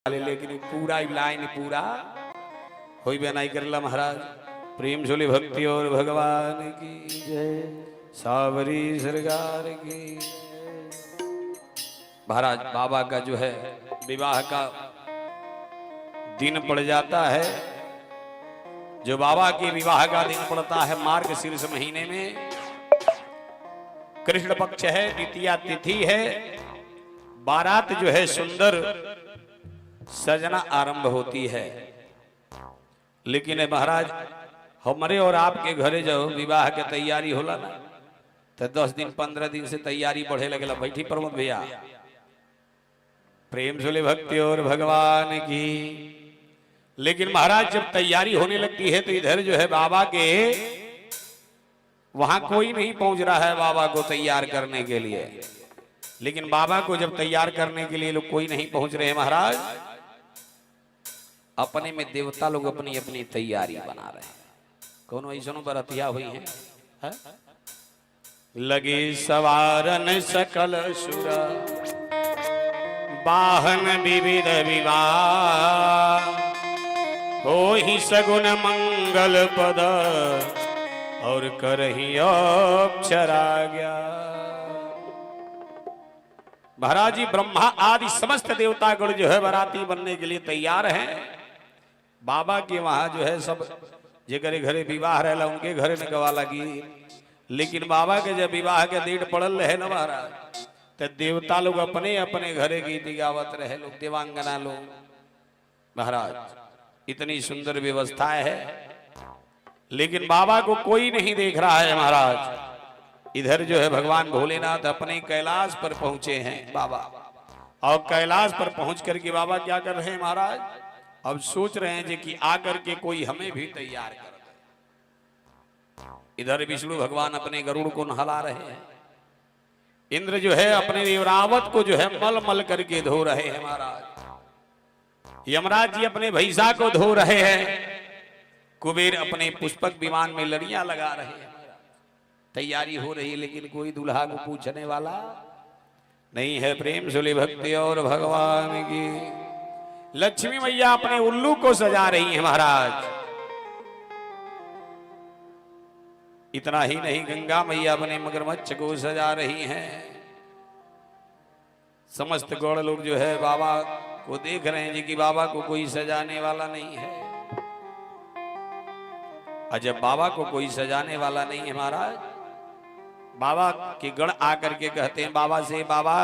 लेकिन पूरा लाइन पूरा हो नहीं करला महाराज। प्रेम झोली भक्ति और भगवान की जय, सावरी सरकार की। महाराज बाबा का जो है विवाह का दिन पड़ जाता है। जो बाबा के विवाह का दिन पड़ता है मार्गशीर्ष महीने में, कृष्ण पक्ष है, द्वितीया तिथि है। बारात जो है सुंदर सजना आरंभ होती है। लेकिन महाराज हमारे और आपके घरे जो विवाह के तैयारी होला ना, तो 10 दिन 15 दिन से तैयारी बढ़े लगेला। बैठी प्रमोद भैया, प्रेम झोले भक्ति और भगवान की। लेकिन महाराज जब तैयारी होने लगती है तो इधर जो है बाबा के वहां कोई नहीं पहुंच रहा है बाबा को तैयार करने के लिए। लेकिन बाबा को जब तैयार करने के लिए लोग कोई नहीं पहुंच रहे हैं महाराज, अपने में देवता लोग अपनी अपनी तैयारी बना रहे हैं। कौन ऐसा बरतिया हुई है? लगे सवारन सकल सुर वाहन विविध विवाह, हो ही सगुन मंगल पद और करही अक्षरा गया। महाराज जी ब्रह्मा आदि समस्त देवतागण जो है बराती बनने के लिए तैयार हैं। बाबा के वहां जो है सब जेकरे घरे विवाह रहला उनके घरे में गवा लगी। लेकिन बाबा के जब विवाह के दिन पड़ल रहे ना महाराज, तो देवता लोग अपने अपने घरे गीत गावत रहे लोग, देवांगना लोग। महाराज इतनी सुंदर व्यवस्था है, लेकिन बाबा को कोई नहीं देख रहा है महाराज। इधर जो है भगवान भोलेनाथ अपने कैलाश पर पहुंचे हैं बाबा, और कैलाश पर पहुंच करके बाबा क्या कर रहे हैं महाराज? अब सोच रहे हैं कि आकर के कोई हमें भी तैयार कर दे। इधर विष्णु भगवान अपने गरुड़ को नहला रहे हैं। इंद्र जो है अपने रावत को जो है मल मल करके धो रहे हैं महाराज। यमराज जी अपने भैंसा को धो रहे हैं। कुबेर अपने पुष्पक विमान में लड़ियां लगा रहे हैं। तैयारी हो रही है, लेकिन कोई दूल्हा को पूछने वाला नहीं है। प्रेम झोली भक्ति और भगवान की। लक्ष्मी मैया अपने उल्लू को सजा रही है महाराज। इतना ही नहीं, गंगा मैया अपने मगरमच्छ को सजा रही हैं। समस्त गौड़ लोग जो है बाबा को देख रहे हैं कि बाबा को कोई सजाने वाला नहीं है। और जब बाबा को कोई सजाने वाला नहीं है महाराज, बाबा के गण आकर के कहते हैं बाबा से, बाबा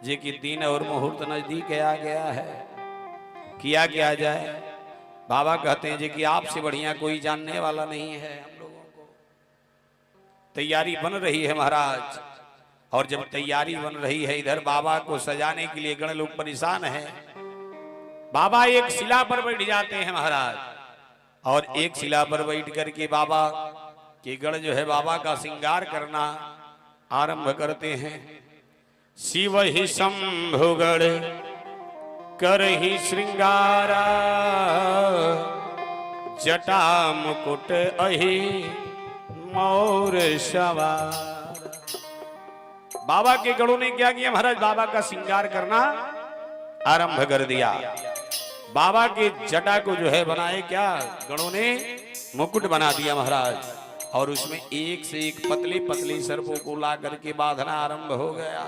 जी की दिन और मुहूर्त नजदीक आ गया है, किया क्या जाए? बाबा कहते हैं जी कि आपसे बढ़िया कोई जानने वाला नहीं है। हम लोगों को तैयारी बन रही है महाराज। और जब तैयारी बन रही है, इधर बाबा को सजाने के लिए गण लोग परेशान हैं। बाबा एक शिला पर बैठ जाते हैं महाराज, और एक शिला पर बैठ करके बाबा के गण जो है बाबा का श्रृंगार करना आरंभ करते हैं। शिव ही शंभुगढ़ कर ही श्रृंगारा, जटा मुकुट अहि मोर सवार। बाबा के गणों ने क्या किया महाराज? बाबा का श्रृंगार करना आरंभ कर दिया। बाबा के जटा को जो है बनाए क्या गणों ने? मुकुट बना दिया महाराज। और उसमें एक से एक पतले पतले सर्पों को ला करके बांधना आरंभ हो गया।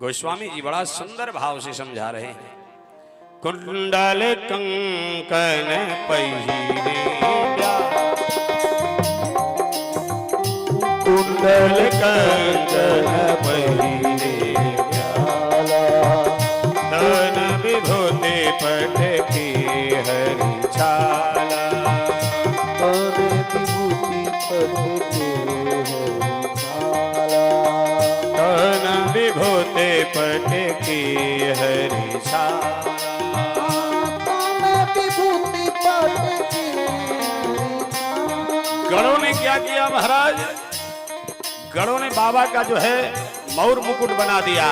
गोस्वामी जी बड़ा सुंदर भाव से समझा रहे हैं। कुंडल कंकन पहिरे, कुंडल कंकन पहिरे प्याला, धन विभूति पट की हरि छाला, विभूति पट की हरि छाला। गणों ने क्या किया महाराज? गणों ने बाबा का जो है मौर मुकुट बना दिया,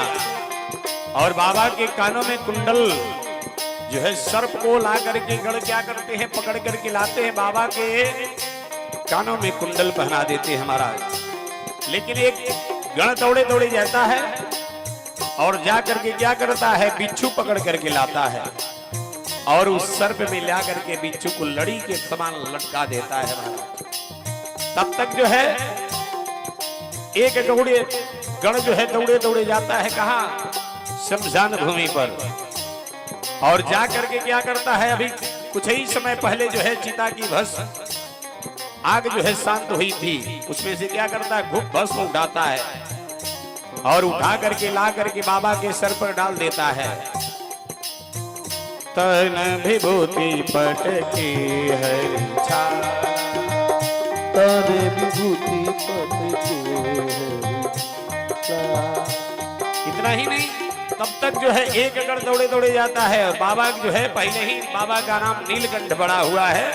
और बाबा के कानों में कुंडल जो है सर्प को ला करके गण क्या करते हैं? पकड़ करके लाते हैं, बाबा के कानों में कुंडल पहना देते हैं महाराज। लेकिन एक गण दौड़े दौड़े जाता है, और जा करके क्या करता है, बिच्छू पकड़ करके लाता है और उस सर्प में ला करके बिच्छू को लड़ी के समान लटका देता है महाराज। तब तक जो है एक दौड़े गण जो है दौड़े दौड़े जाता है कहाँ, शमशान भूमि पर, और जा करके क्या करता है, अभी कुछ ही समय पहले जो है चिता की भस्म आग जो है शांत हुई थी, उसमें से क्या करता है, खूब भस्म उठाता है और उठा करके ला करके बाबा के सर पर डाल देता है। तन विभूति पटकी हरि छाला, तन विभूति पटकी हरि छाला। इतना ही नहीं, तब तक जो है एक गण दौड़े दौड़े जाता है और बाबा जो है पहले ही बाबा का नाम नीलकंठ बड़ा हुआ है,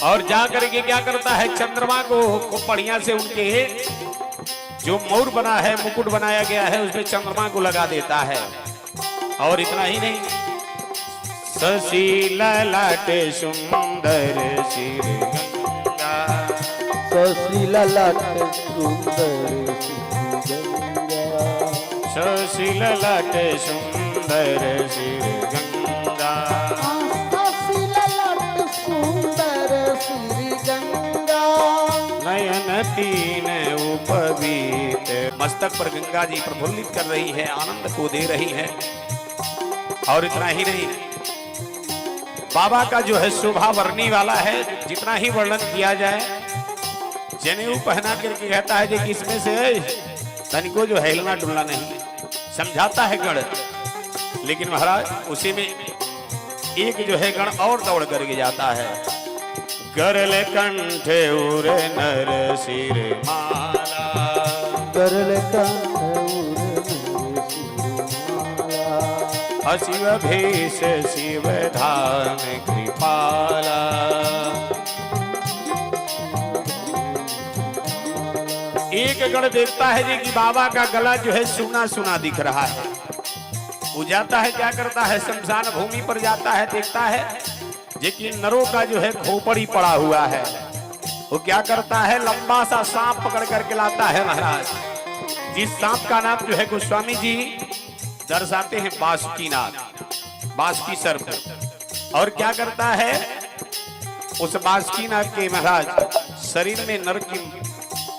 और जा करके क्या करता है, चंद्रमा को बढ़िया से उनके जो मोर बना है, मुकुट बनाया गया है, उसमें चंद्रमा को लगा देता है। और इतना ही नहीं, शशि ललाट सुंदर सिर गंगा, शशि ललाट सुंदर सिर गंगा, शशि ललाट सुंदर सिर गंगा, शशि ललाट सुंदर सिर गंगा, नयन तीन उपवीत, मस्तक पर गंगा जी प्रफुल्लित कर रही है, आनंद को दे रही है। और इतना ही नहीं, बाबा का जो है शोभा वर्णी वाला है, जितना ही वर्णन किया जाए, जनेऊ पहना करके कहता है कि इसमें से तनिको जो हिलना डुलना नहीं, समझाता है गण। लेकिन महाराज उसी में एक जो है गण और दौड़ करके जाता है, गरल कंठ उर नर सिर माला, गरल कंठ उर नर सिर माला, शिव भेष शिव धाम कृपाला। एक गण देखता है जी कि बाबा का गला जो है सुना सुना दिख रहा है, वो जाता है, क्या करता है, शमशान भूमि पर जाता है, देखता है लेकिन नरों का जो है खोपड़ी पड़ा हुआ है। वो क्या करता है, लंबा सा सांप पकड़ करके लाता है महाराज, जिस सांप का नाम जो है गोस्वामी जी दर्शाते हैं बासुकीनाथ, बासुकी सर्प। और क्या करता है, उस बासुकीनाथ के महाराज शरीर में नर की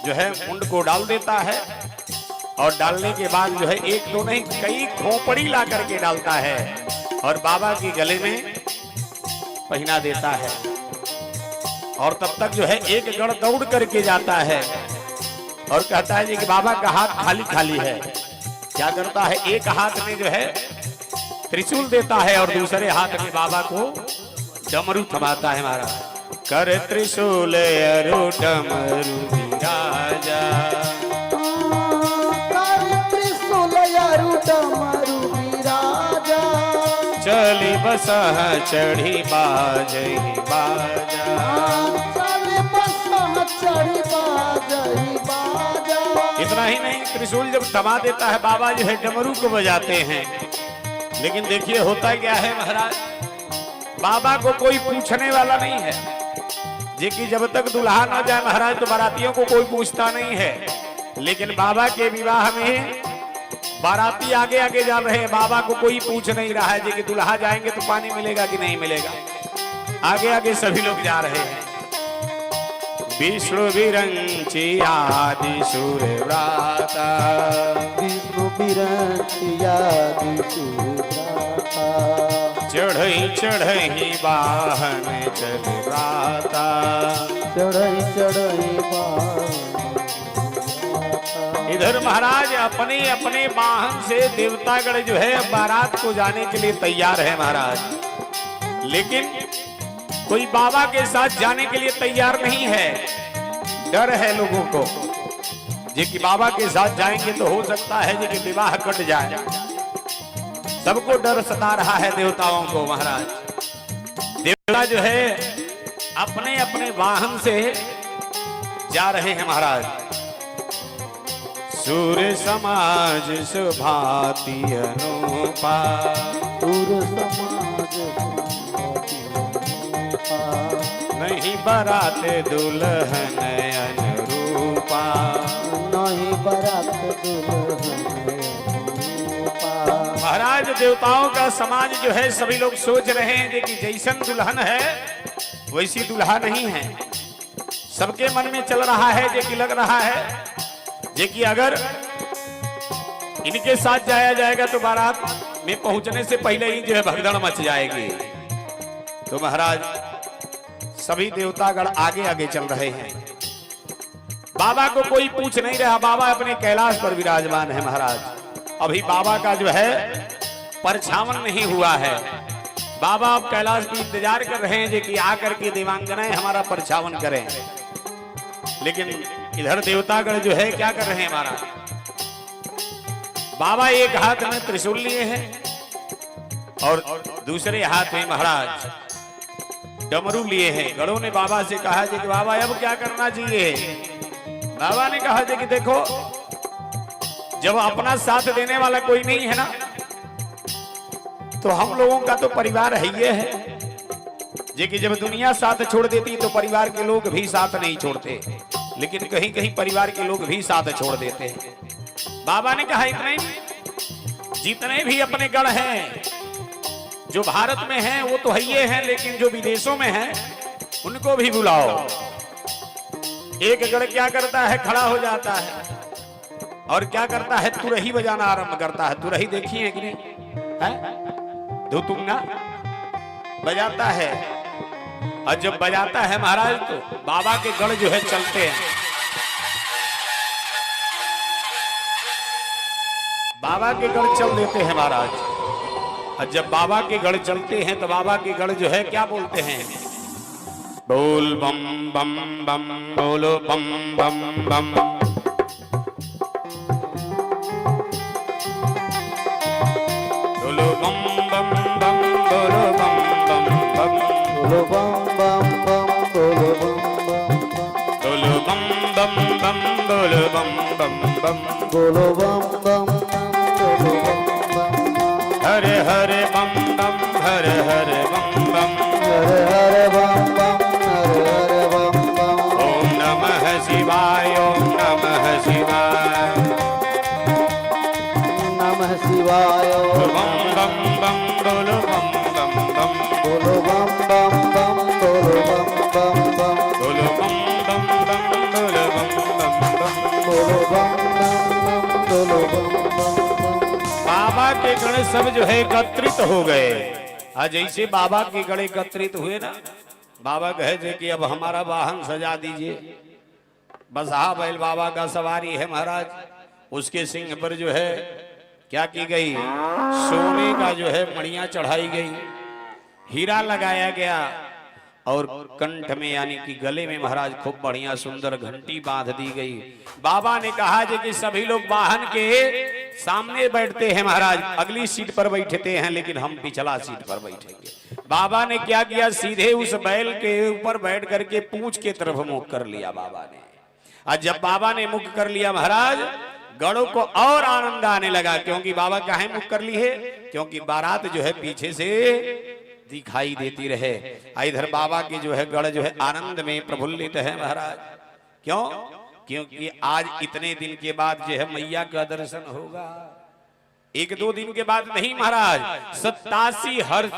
जो है मुंड को डाल देता है, और डालने के बाद जो है एक दो नहीं कई खोपड़ी ला करके डालता है और बाबा के गले में पहना देता है। और तब तक जो है एक गण दौड़ करके जाता है और कहता है जी कि बाबा का हाथ खाली खाली है। क्या करता है, एक हाथ में जो है त्रिशूल देता है और दूसरे हाथ में बाबा को डमरू थमाता है महाराज। कर त्रिशूल अरु डमरू विराजा, कर त्रिशूल अरु डमरू विराजा, चली बसह चढ़ी बाजही बाजा, चली बसह चढ़ी बाजही बाजा। इतना ही नहीं, त्रिशूल जब थमा देता है बाबा जो है डमरू को बजाते हैं। लेकिन देखिए होता क्या है महाराज, बाबा को कोई पूछने वाला नहीं है, जे कि जब तक दुल्हा ना जाए महाराज तो बारातियों को कोई पूछता नहीं है। लेकिन बाबा के विवाह में बाराती आगे आगे जा रहे हैं, बाबा को कोई पूछ नहीं रहा है जे कि दुल्हा जाएंगे तो पानी मिलेगा कि नहीं मिलेगा, आगे आगे सभी लोग जा रहे हैं। विष्णु विरंची आदि सूर व्राता, विष्णु विरंची आदि सूर व्राता, चढ़ई चढ़ई वाहन चल राता, चढ़ई चढ़ई वाहन। इधर महाराज अपने अपने वाहन से देवतागण जो है बारात को जाने के लिए तैयार है महाराज। लेकिन कोई बाबा के साथ जाने के लिए तैयार नहीं है, डर है लोगों को, जे कि बाबा के साथ जाएंगे तो हो सकता है जे कि विवाह कट जाए। सबको डर सता रहा है देवताओं को महाराज। देवता जो है अपने अपने वाहन से जा रहे हैं महाराज। सूर्य समाज सुभाति अनुपा, सूर्य समाज सुभाति अनुपा, नहीं बारात दुल्हन अनुरूपा, नहीं बारात दुल्हन अनुरूपा। देवताओं का समाज जो है सभी लोग सोच रहे हैं कि जैसन दुल्हन है वैसी दुल्हा नहीं है। सबके मन में चल रहा है जे कि लग रहा है जे कि अगर इनके साथ जाया जाएगा तो बारात में पहुंचने से पहले ही जो है भगदड़ मच जाएगी। तो महाराज सभी देवतागण आगे आगे चल रहे हैं। बाबा को कोई पूछ नहीं रहा, बाबा अपने कैलाश पर विराजमान है। महाराज अभी बाबा का जो है परछावन नहीं हुआ है। बाबा अब कैलाश की इंतजार कर रहे हैं कि आकर के देवांगनाएं हमारा परछावन करें। लेकिन इधर देवतागण जो है क्या कर रहे हैं महाराज, बाबा एक हाथ में त्रिशूल लिए हैं और दूसरे हाथ में महाराज डमरू लिए हैं। गणों ने बाबा से कहा कि बाबा अब क्या करना चाहिए। बाबा ने कहा कि देखो जब अपना साथ देने वाला कोई नहीं है ना तो हम लोगों का तो परिवार है ये है जे कि जब दुनिया साथ छोड़ देती तो परिवार के लोग भी साथ नहीं छोड़ते, लेकिन कहीं कहीं परिवार के लोग भी साथ छोड़ देते हैं। बाबा ने कहा इतने जितने भी अपने गण हैं जो भारत में हैं वो तो है ये हैं, लेकिन जो विदेशों में हैं उनको भी बुलाओ। एक गण क्या करता है, खड़ा हो जाता है और क्या करता है, तुरही बजाना आरंभ करता है। तुरही देखी है कि नहीं है? धुतुंगा बजाता है और जब बजाता है महाराज तो बाबा के गण जो है चलते हैं। बाबा के गण चल देते हैं महाराज। और जब बाबा के गण चलते हैं तो बाबा के गण जो है क्या बोलते हैं, बोल बम बम बम बोलो बम बम बम। बोलो बम बम बम बोलो बम बम बम। बोलो बम बम बम बोलो बम बम बम बोलो बम बम बम बोलो बम बम बम। बोलो बम बम बम बोलो बम बम। हरे हरे बम बम हरे हरे बम बम। हरे हरे बम बम हरे हरे बम बम। ओम नमः शिवाय ओम नमः शिवाय। नमः शिवाय। बम बम बम बोलो बम बम बम। बोलो बम बम बम बोलो बम बम बम। बोलो बम बम बम बोलो बम बम बम। बोलो बम बम बम बोलो बम बम बम। बाबा के गण सब जो है एकत्रित हो गए। आज जैसे बाबा के गण एकत्रित हुए ना, बाबा कहे थे कि अब हमारा वाहन सजा दीजिए। बसहा बैल बाबा का सवारी है महाराज। उसके सिंह पर जो है क्या की गई, सोने का जो है मणियां चढ़ाई गई, हीरा लगाया गया और कंठ में यानी कि गले में महाराज खूब बढ़िया सुंदर घंटी बांध दी गई। बाबा ने कहा कि सभी लोग वाहन के सामने बैठते हैं महाराज, अगली सीट पर बैठते हैं, लेकिन हम पिछला सीट पर बैठेंगे। बाबा ने क्या किया, सीधे उस बैल के ऊपर बैठ करके पूंछ के तरफ मुख कर लिया बाबा ने। और जब बाबा ने मुख कर लिया महाराज, गणों को और आनंद आने लगा। क्योंकि बाबा काहे मुख कर ली है, क्योंकि बारात जो है पीछे से दिखाई देती रहे। इधर बाबा के जो है गण जो है आनंद में प्रफुल्लित है महाराज। क्यों? क्योंकि आज इतने दिन के बाद जो है मैया का दर्शन होगा। एक दो दिन के बाद नहीं महाराज, 87,000 वर्ष